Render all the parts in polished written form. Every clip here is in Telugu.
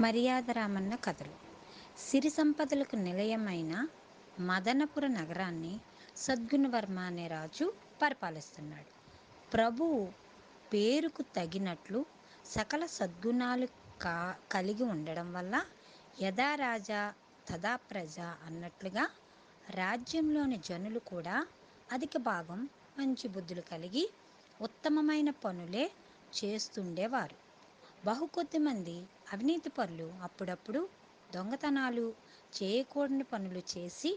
మర్యాద రామన్న కథలు. సిరి సంపదలకు నిలయమైన మదనపుర నగరాన్ని సద్గుణవర్మ అనే రాజు పరిపాలిస్తున్నాడు. ప్రభువు పేరుకు తగినట్లు సకల సద్గుణాలు కలిగి ఉండడం వల్ల యథా రాజా తదా ప్రజ అన్నట్లుగా రాజ్యంలోని జనులు కూడా అధిక భాగం మంచి బుద్ధులు కలిగి ఉత్తమమైన పనులే చేస్తుండేవారు. బహుకొద్ది మంది అవినీతి పరులు అప్పుడప్పుడు దొంగతనాలు, చేయకూడని పనులు చేసి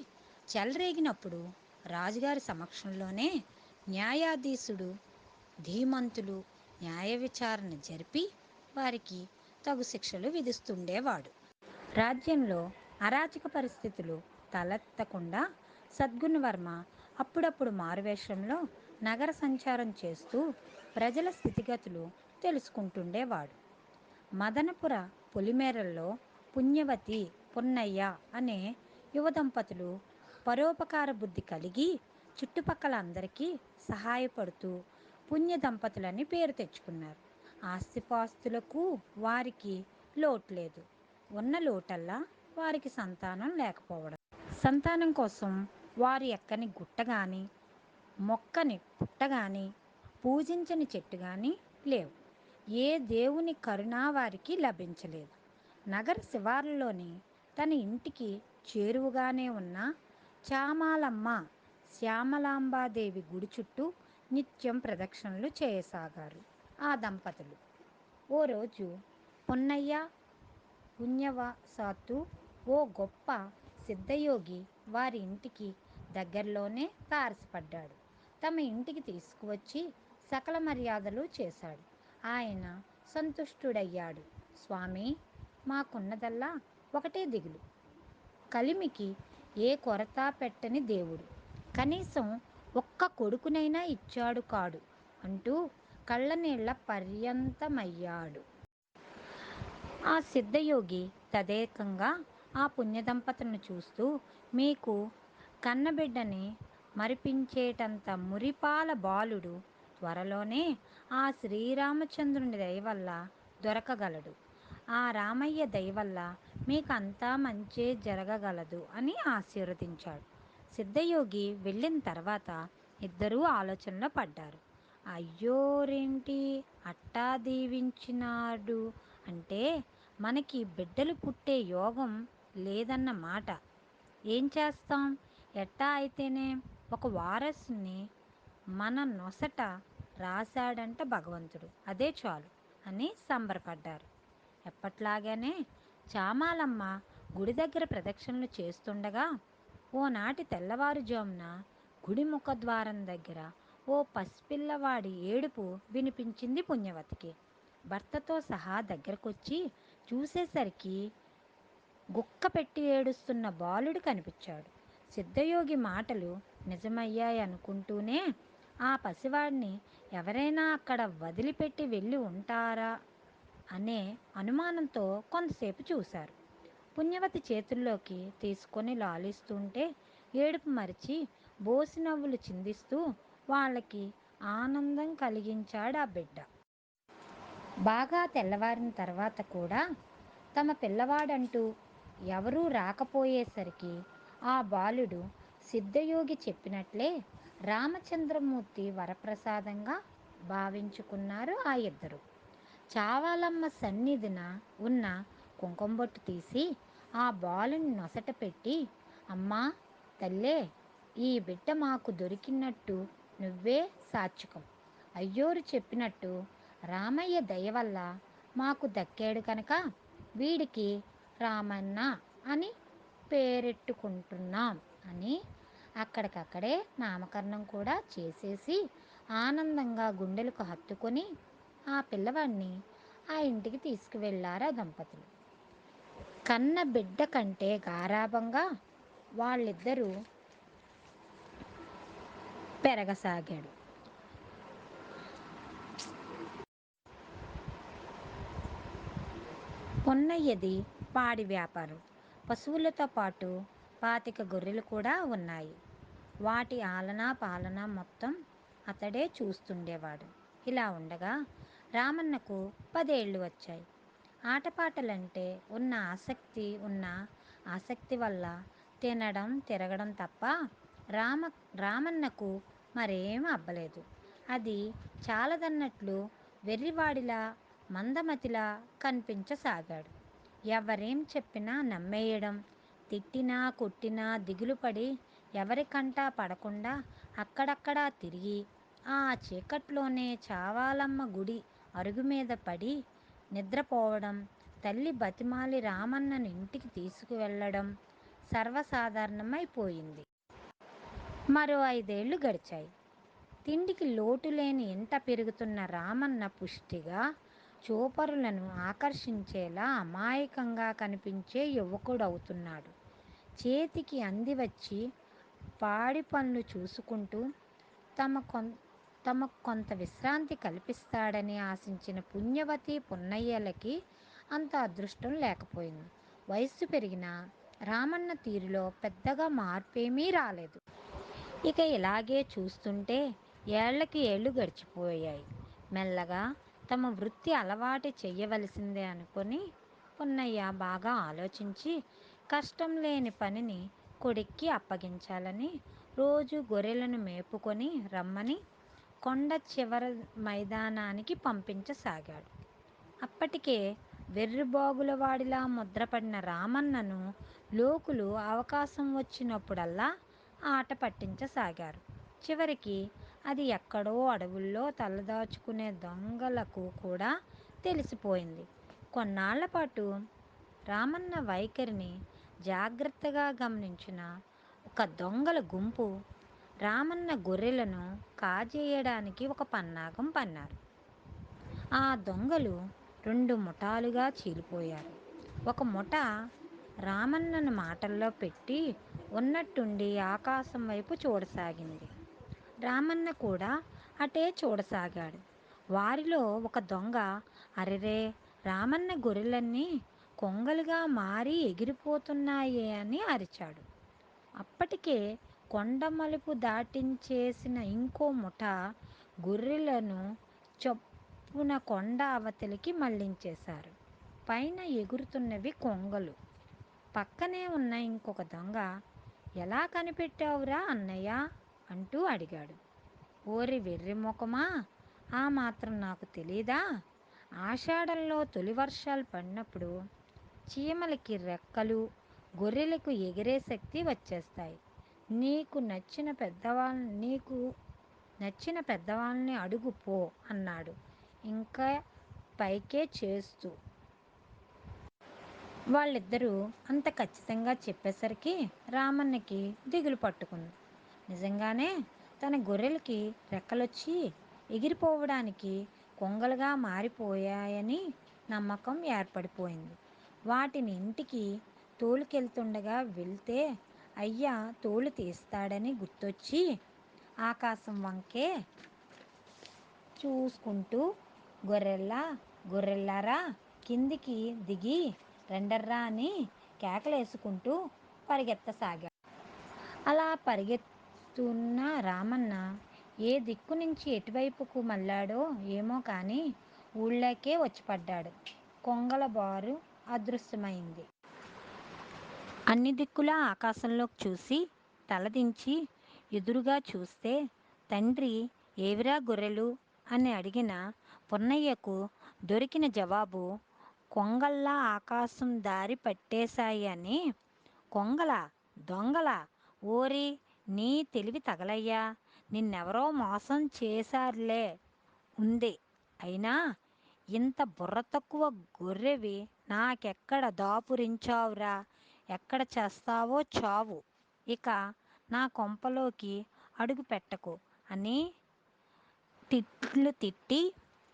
చెలరేగినప్పుడు రాజుగారి సమక్షంలోనే న్యాయాధీశుడు ధీమంతులు న్యాయ విచారణ జరిపి వారికి తగు శిక్షలు విధిస్తుండేవాడు. రాజ్యంలో అరాచక పరిస్థితులు తలెత్తకుండా సద్గుణవర్మ అప్పుడప్పుడు మారువేషంలో నగర సంచారం చేస్తూ ప్రజల స్థితిగతులు తెలుసుకుంటుండేవాడు. మదనపుర పొలిమేరల్లో పుణ్యవతి, పున్నయ్య అనే యువ దంపతులు పరోపకార బుద్ధి కలిగి చుట్టుపక్కల అందరికీ సహాయపడుతూ పుణ్య దంపతులని పేరు తెచ్చుకున్నారు. ఆస్తిపాస్తులకు వారికి లోటు లేదు. ఉన్న లోటల్లా వారికి సంతానం లేకపోవడం. సంతానం కోసం వారు ఎక్కని గుట్ట కానీ, మొక్కని పుట్ట కానీ, పూజించని చెట్టు కానీ లేవు. ఏ దేవుని కరుణ వారికి లభించలేదు. నగర శివార్లలోని తన ఇంటికి చేరువగానే ఉన్న చామాలమ్మ శ్యామలాంబాదేవి గుడి చుట్టూ నిత్యం ప్రదక్షిణలు చేయసాగారు ఆ దంపతులు. ఓ రోజు పున్నయ్య పుణ్యవశాత్తు ఓ గొప్ప సిద్ధయోగి వారి ఇంటికి దగ్గరలోనే తారసపడ్డాడు. తమ ఇంటికి తీసుకువచ్చి సకల మర్యాదలు చేశాడు. ఆయన సంతుష్టుడయ్యాడు. స్వామి, మాకున్నదల్లా ఒకటే దిగులు. కలిమికి ఏ కొరత పెట్టని దేవుడు కనీసం ఒక్క కొడుకునైనా ఇచ్చాడు కాడు అంటూ కళ్ళనీళ్ల పర్యంతమయ్యాడు. ఆ సిద్ధయోగి తదేకంగా ఆ పుణ్యదంపతులను చూస్తూ, మీకు కన్నబిడ్డని మరిపించేటంత మురిపాల బాలుడు త్వరలోనే ఆ శ్రీరామచంద్రుని దయవల్ల దొరకగలడు. ఆ రామయ్య దయవల్ల మీకు అంతా మంచే జరగగలదు అని ఆశీర్వదించాడు. సిద్ధయోగి వెళ్ళిన తర్వాత ఇద్దరూ ఆలోచనలో పడ్డారు. అయ్యోరేంటి అట్టా దీవించినాడు అంటే మనకి బిడ్డలు పుట్టే యోగం లేదన్న మాట. ఏం చేస్తాం? ఎట్టా అయితేనే ఒక వారసుని మన నొసట రాశాడంట భగవంతుడు, అదే చాలు అని సంబరపడ్డారు. ఎప్పట్లాగానే చామాలమ్మ గుడి దగ్గర ప్రదక్షిణలు చేస్తుండగా ఓనాటి తెల్లవారుజామున గుడి ముఖద్వారం దగ్గర ఓ పసిపిల్లవాడి ఏడుపు వినిపించింది పుణ్యవతికి. భర్తతో సహా దగ్గరకొచ్చి చూసేసరికి గుక్క పెట్టి ఏడుస్తున్న బాలుడు కనిపించాడు. సిద్ధయోగి మాటలు నిజమయ్యాయనుకుంటూనే ఆ పసివాడిని ఎవరైనా అక్కడ వదిలిపెట్టి వెళ్ళి ఉంటారా అనే అనుమానంతో కొంతసేపు చూశారు. పుణ్యవతి చేతుల్లోకి తీసుకొని లాలిస్తుంటే ఏడుపు మరిచి బోసి నవ్వులు చిందిస్తూ వాళ్ళకి ఆనందం కలిగించాడు ఆ బిడ్డ. బాగా తెల్లవారిన తర్వాత కూడా తమ పిల్లవాడంటూ ఎవరూ రాకపోయేసరికి ఆ బాలుడు సిద్ధయోగి చెప్పినట్లే రామచంద్రమూర్తి వరప్రసాదంగా భావించుకున్నారు ఆ ఇద్దరు. చావాలమ్మ సన్నిధిన ఉన్న కుంకుమబొట్టు తీసి ఆ బాలుని నొసట పెట్టి, అమ్మా తల్లే, ఈ బిడ్డ మాకు దొరికినట్టు నువ్వే సాత్వికం. అయ్యోరు చెప్పినట్టు రామయ్య దయవల్ల మాకు దక్కాడు కనుక వీడికి రామన్న అని పేరెట్టుకుంటున్నాం అని అక్కడికక్కడే నామకరణం కూడా చేసేసి ఆనందంగా గుండెలకు హత్తుకొని ఆ పిల్లవాడిని ఆ ఇంటికి తీసుకువెళ్ళారు ఆ దంపతులు. కన్న బిడ్డ కంటే గారాబంగా వాళ్ళిద్దరూ పెరగసాగాడు. పొన్నయ్యది పాడి వ్యాపారం. పశువులతో పాటు 25 గొర్రెలు కూడా ఉన్నాయి. వాటి ఆలనా పాలనా మొత్తం అతడే చూస్తుండేవాడు. ఇలా ఉండగా రామన్నకు 10 ఏళ్ళు వచ్చాయి. ఆటపాటలంటే ఉన్న ఆసక్తి వల్ల తినడం తిరగడం తప్ప రామ రామన్నకు మరేం అబ్బలేదు. అది చాలదన్నట్లు వెర్రివాడిలా మందమతిలా కనిపించసాగాడు. ఎవరేం చెప్పినా నమ్మేయడం, తిట్టినా కొట్టినా దిగులుపడి ఎవరికంటా పడకుండా అక్కడక్కడా తిరిగి ఆ చీకట్లోనే చావాలమ్మ గుడి అరుగు మీద పడి నిద్రపోవడం, తల్లి బతిమాలి రామన్నను ఇంటికి తీసుకువెళ్ళడం సర్వసాధారణమైపోయింది. మరో 5 ఏళ్లు గడిచాయి. తిండికి లోటు లేని ఇంట పెరుగుతున్న రామన్న పుష్టిగా, చూపరులను ఆకర్షించేలా అమాయకంగా కనిపించే యువకుడవుతున్నాడు. చేతికి అందివచ్చి పాడి పనులు చూసుకుంటూ తమకు కొంత విశ్రాంతి కల్పిస్తాడని ఆశించిన పుణ్యవతి పున్నయ్యలకి అంత అదృష్టం లేకపోయింది. వయస్సు పెరిగినా రామన్న తీరులో పెద్దగా మార్పేమీ రాలేదు. ఇక ఇలాగే చూస్తుంటే ఏళ్లకి ఏళ్ళు గడిచిపోయాయి. మెల్లగా తమ వృత్తి అలవాటు చెయ్యవలసిందే అనుకొని పున్నయ్య బాగా ఆలోచించి కష్టం లేని పనిని కొడుక్కి అప్పగించాలని రోజు గొర్రెలను మేపుకొని రమ్మని కొండ చివర మైదానానికి పంపించసాగాడు. అప్పటికే వెర్రిబాగులవాడిలా ముద్రపడిన రామన్నను లోకులు అవకాశం వచ్చినప్పుడల్లా ఆట పట్టించసాగారు. చివరికి అది ఎక్కడో అడవుల్లో తలదాచుకునే దొంగలకు కూడా తెలిసిపోయింది. కొన్నాళ్లపాటు రామన్న వైఖరిని జాగ్రత్తగా గమనించిన ఒక దొంగల గుంపు రామన్న గొర్రెలను కాజేయడానికి ఒక పన్నాగం పన్నారు. ఆ దొంగలు 2 ముఠాలుగా చీలిపోయారు. ఒక ముఠ రామన్నను మాటల్లో పెట్టి ఉన్నట్టుండి ఆకాశం వైపు చూడసాగింది. రామన్న కూడా అటే చూడసాగాడు. వారిలో ఒక దొంగ అరెరే, రామన్న గొర్రెలన్నీ కొంగలుగా మారి ఎగిరిపోతున్నాయే అని అరిచాడు. అప్పటికే కొండ మలుపు దాటించేసిన ఇంకో ముఠ గొర్రెలను చప్పున కొండ అవతలికి మళ్లించేశారు. పైన ఎగురుతున్నవి కొంగలు. పక్కనే ఉన్న ఇంకొక దొంగ ఎలా కనిపెట్టావురా అన్నయ్య అంటూ అడిగాడు. ఓరి వెర్రి ముఖమా, ఆ మాత్రం నాకు తెలీదా? ఆషాఢంలో తొలి వర్షాలు పడినప్పుడు చీమలకి రెక్కలు, గొర్రెలకు ఎగిరే శక్తి వచ్చేస్తాయి. నీకు నచ్చిన పెద్దవాళ్ళని అడుగు పో అన్నాడు ఇంకా పైకే చేస్తూ. వాళ్ళిద్దరూ అంత ఖచ్చితంగా చెప్పేసరికి రామన్నకి దిగులు పట్టుకుంది. నిజంగానే తన గొర్రెలకి రెక్కలొచ్చి ఎగిరిపోవడానికి కొంగలుగా మారిపోయాయని నమ్మకం ఏర్పడిపోయింది. వాటిని ఇంటికి తోలుకెళ్తుండగా వెళ్తే అయ్య తోలు తీస్తాడని గుర్తొచ్చి ఆకాశం వంకే చూసుకుంటూ గొర్రెల్లారా కిందికి దిగి రెండర్రా అని కేకలేసుకుంటూ పరిగెత్తసాగాడు. అలా పరిగెత్తున్న రామన్న ఏ దిక్కు నుంచి ఎటువైపుకు మళ్ళాడో ఏమో కానీ ఊళ్ళోకే వచ్చిపడ్డాడు. కొంగల బారు అదృశ్యమైంది. అన్ని దిక్కులా ఆకాశంలోకి చూసి తలదించి ఎదురుగా చూస్తే తండ్రి ఏవిరా గొర్రెలు అని అడిగిన పున్నయ్యకు దొరికిన జవాబు కొంగల్లా ఆకాశం దారి పట్టేశాయి అని. కొంగలా, దొంగలా? ఓరి నీ తెలివి తగలయ్యా, నిన్నెవరో మోసం చేశారులే ఉంది. అయినా ఇంత బుర్ర తక్కువ గొర్రెవి నాకెక్కడ దాపురించావురా, ఎక్కడ చేస్తావో చావు, ఇక నా కొంపలోకి అడుగు పెట్టకు అని తిట్లు తిట్టి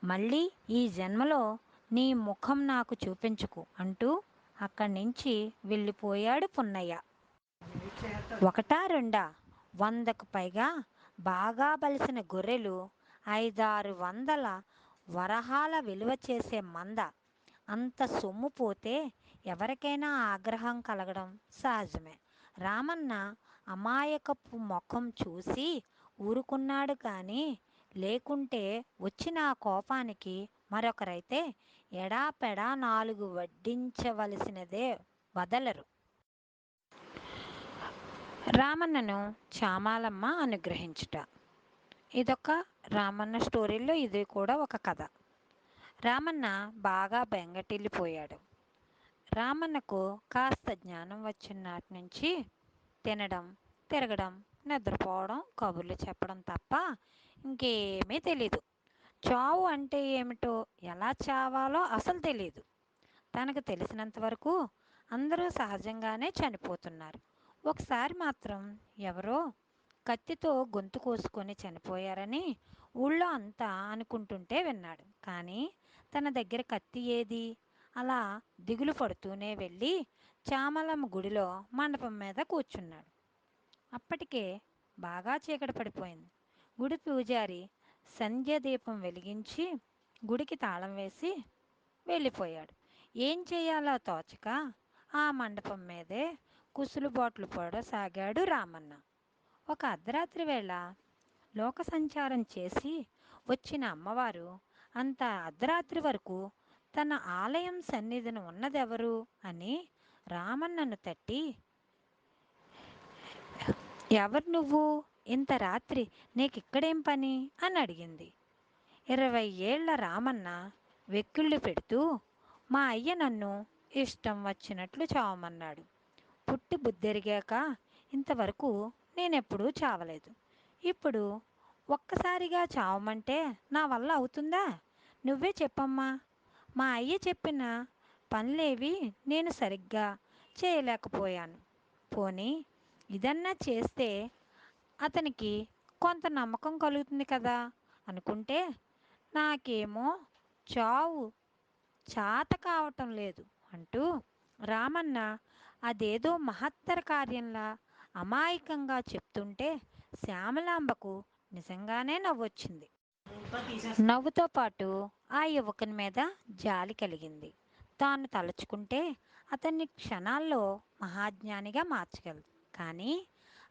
మళ్ళీ ఈ జన్మలో నీ ముఖం నాకు చూపించకు అంటూ అక్కడి నుంచి వెళ్ళిపోయాడు పున్నయ్య. ఒకటా రెండా, 100కు పైగా బాగా బలిసిన గొర్రెలు, 500-600 వరహాల విలువ చేసే మంద. అంత సొమ్ము పోతే ఎవరికైనా ఆగ్రహం కలగడం సహజమే. రామన్న అమాయకపు ముఖం చూసి ఊరుకున్నాడు కానీ లేకుంటే వచ్చిన ఆ కోపానికి మరొకరైతే ఎడాపెడా 4 వడ్డించవలసినదే వదలరు. రామన్నను చామాలమ్మ అనుగ్రహించుట. ఇదొక రామన్న స్టోరీలో ఇది కూడా ఒక కథ. రామన్న బాగా బెంగటిల్లిపోయాడు. రామన్నకు కాస్త జ్ఞానం వచ్చిన నాటి నుంచి తినడం, తిరగడం, నిద్రపోవడం, కబుర్లు చెప్పడం తప్ప ఇంకేమీ తెలీదు. చావు అంటే ఏమిటో, ఎలా చావాలో అసలు తెలీదు. తనకు తెలిసినంతవరకు అందరూ సహజంగానే చనిపోతున్నారు. ఒకసారి మాత్రం ఎవరో కత్తితో గొంతు కోసుకొని చనిపోయారని ఊళ్ళో అంతా అనుకుంటుంటే విన్నాడు. కానీ తన దగ్గర కత్తి ఏది? అలా దిగులు పడుతూనే వెళ్ళి చామలమ్మ గుడిలో మండపం మీద కూర్చున్నాడు. అప్పటికే బాగా చీకటి పడిపోయింది. గుడి పూజారి సంధ్యదీపం వెలిగించి గుడికి తాళం వేసి వెళ్ళిపోయాడు. ఏం చేయాలో తోచక ఆ మండపం మీదే కుసులుబాట్లు పడసాగాడు రామన్న. ఒక అర్ధరాత్రి వేళ లోక సంచారం చేసి వచ్చిన అమ్మవారు అంత అర్ధరాత్రి వరకు తన ఆలయం సన్నిధిని ఉన్నదెవరు అని రామన్నను తట్టి, ఎవరు నువ్వు? ఇంత రాత్రి నీకిక్కడేం పని అని అడిగింది. 20 ఏళ్ల రామన్న వెక్కిళ్ళు పెడుతూ, మా అయ్య నన్ను ఇష్టం వచ్చినట్లు చావమన్నాడు. పుట్టి బుద్ధెరిగాక ఇంతవరకు నేనెప్పుడూ చావలేదు. ఇప్పుడు ఒక్కసారిగా చావమంటే నా వల్ల అవుతుందా? నువ్వే చెప్పమ్మా. మా అయ్య చెప్పిన పనులేవి నేను సరిగ్గా చేయలేకపోయాను. పోనీ ఇదన్నా చేస్తే అతనికి కొంత నమ్మకం కలుగుతుంది కదా అనుకుంటే, నాకేమో చావు చాత కావటం లేదు అంటూ రామన్న అదేదో మహత్తర కార్యంలా అమాయకంగా చెప్తుంటే శ్యామలాంబకు నిజంగానే నవ్వొచ్చింది. నవ్వుతో పాటు ఆ యువకుని మీద జాలి కలిగింది. తాను తలుచుకుంటే అతన్ని క్షణాల్లో మహాజ్ఞానిగా మార్చగలదు. కానీ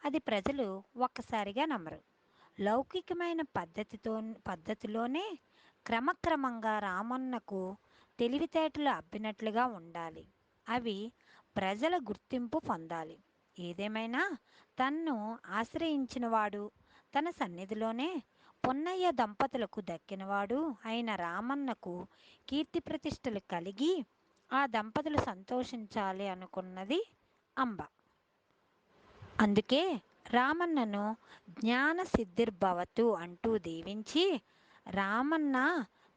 అది ప్రజలు ఒక్కసారిగా నమ్మరు. లౌకికమైన పద్ధతిలోనే క్రమక్రమంగా రామన్నకు తెలివితేటలు అబ్బినట్లుగా ఉండాలి. అవి ప్రజల గుర్తింపు పొందాలి. ఏదేమైనా తన్ను ఆశ్రయించినవాడు, తన సన్నిధిలోనే పొన్నయ్య దంపతులకు దక్కినవాడు అయిన రామన్నకు కీర్తి ప్రతిష్టలు కలిగి ఆ దంపతులు సంతోషించాలి అనుకున్నది అంబ. అందుకే రామన్నను జ్ఞాన సిద్ధిర్భవతు అంటూ దీవించి, రామన్న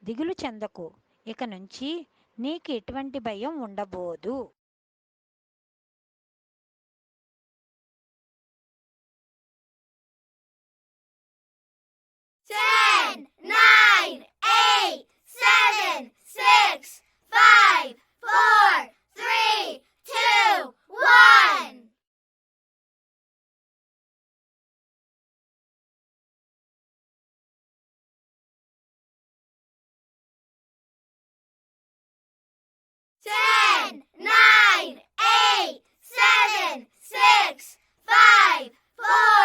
దిగులు చెందకు, ఇక నుంచి నీకు ఎటువంటి భయం ఉండబోదు. 10, 9, 8, 7, 6, 5, 4, 3, 2, 1. Ten, 9, 8, 7, 6, 5, 4,